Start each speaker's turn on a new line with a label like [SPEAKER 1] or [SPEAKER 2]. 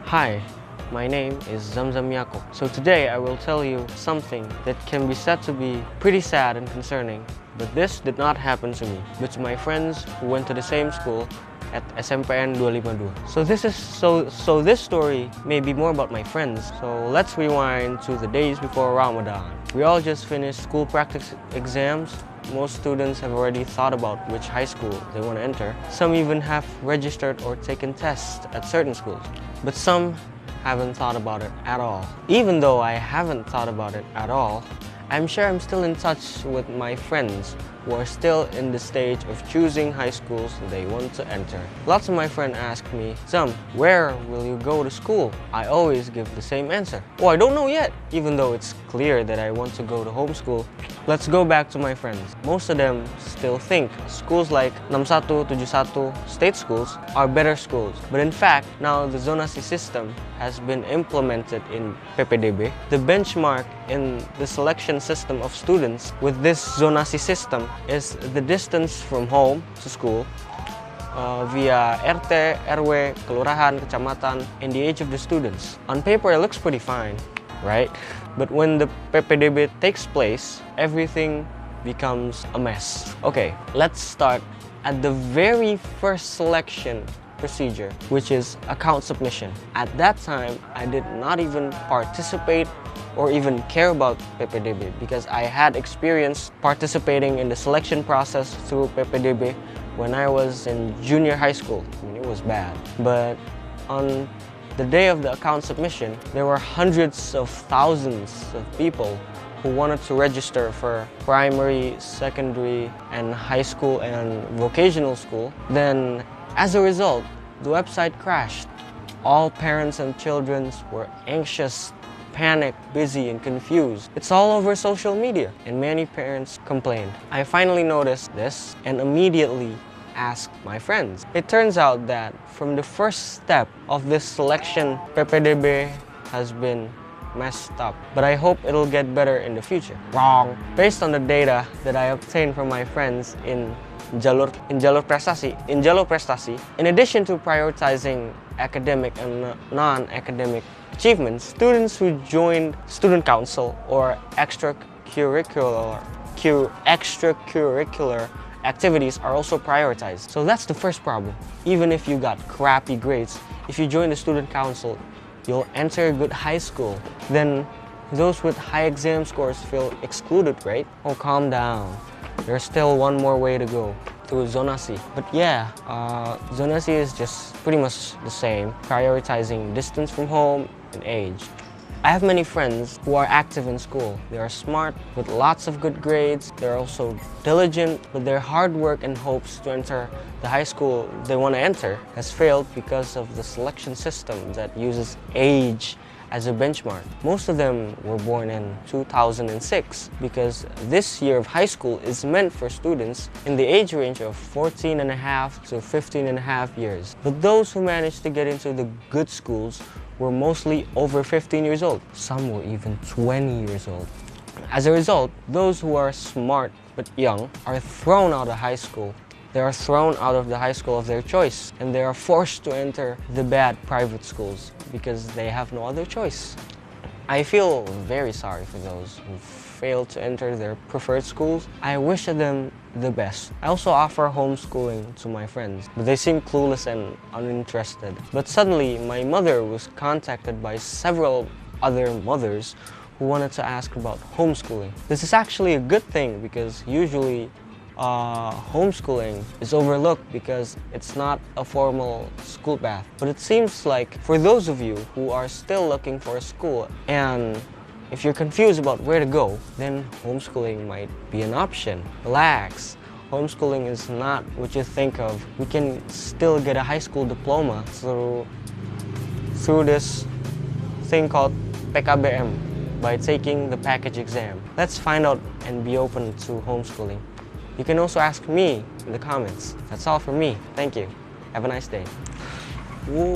[SPEAKER 1] Hi, my name is Zamzam Yakob. So today I will tell you something that can be said to be pretty sad and concerning, but this did not happen to me, but to my friends who went to the same school at SMPN 252. So this story may be more about my friends. So let's rewind to the days before Ramadan. We all just finished school practice exams. Most students have already thought about which high school they want to enter. Some even have registered or taken tests at certain schools. But some haven't thought about it at all. Even though I haven't thought about it at all, I'm sure I'm still in touch with my friends who are still in the stage of choosing high schools they want to enter. Lots of my friends ask me, Zam, where will you go to school? I always give the same answer. Oh, I don't know yet, even though it's clear that I want to go to homeschool. Let's go back to my friends. Most of them still think schools like 61, 71 state schools are better schools. But in fact, now the zonasi system has been implemented in PPDB. The benchmark in the selection system of students with this zonasi system is the distance from home to school via RT, RW, kelurahan, kecamatan, and the age of the students. On paper, it looks pretty fine, right? But when the PPDB takes place, everything becomes a mess. Okay, let's start at the very first selection procedure, which is account submission. At that time, I did not even participate or even care about PPDB because I had experience participating in the selection process through PPDB when I was in junior high school. I mean, it was bad. But on the day of the account submission, there were hundreds of thousands of people who wanted to register for primary, secondary, and high school and vocational school. Then, as a result, the website crashed. All parents and children were anxious, panicked, busy, and confused. It's all over social media, and many parents complained. I finally noticed this and immediately asked my friends. It turns out that from the first step of this selection, PPDB has been messed up, but I hope it'll get better in the future. Wrong. Based on the data that I obtained from my friends in jalur prestasi, in addition to prioritizing academic and non-academic achievements, students who joined student council or extracurricular activities are also prioritized. So that's the first problem. Even if you got crappy grades, if you join the student council, you'll enter a good high school. Then those with high exam scores feel excluded, right? Oh, calm down. There's still one more way to go, through zonasi. But yeah, zonasi is just pretty much the same, prioritizing distance from home and age. I have many friends who are active in school. They are smart with lots of good grades. They're also diligent, but their hard work and hopes to enter the high school they want to enter has failed because of the selection system that uses age as a benchmark. Most of them were born in 2006 because this year of high school is meant for students in the age range of 14 and a half to 15 and a half years. But those who managed to get into the good schools were mostly over 15 years old. Some were even 20 years old. As a result, those who are smart but young are thrown out of high school. They are thrown out of the high school of their choice, and they are forced to enter the bad private schools because they have no other choice. I feel very sorry for those who failed to enter their preferred schools. I wish them the best. I also offer homeschooling to my friends, but they seem clueless and uninterested. But suddenly, my mother was contacted by several other mothers who wanted to ask about homeschooling. This is actually a good thing because usually homeschooling is overlooked because it's not a formal school path. But it seems like for those of you who are still looking for a school and if you're confused about where to go, then homeschooling might be an option. Relax. Homeschooling is not what you think of. We can still get a high school diploma through this thing called PKBM by taking the package exam. Let's find out and be open to homeschooling. You can also ask me in the comments. That's all from me. Thank you. Have a nice day. Woo.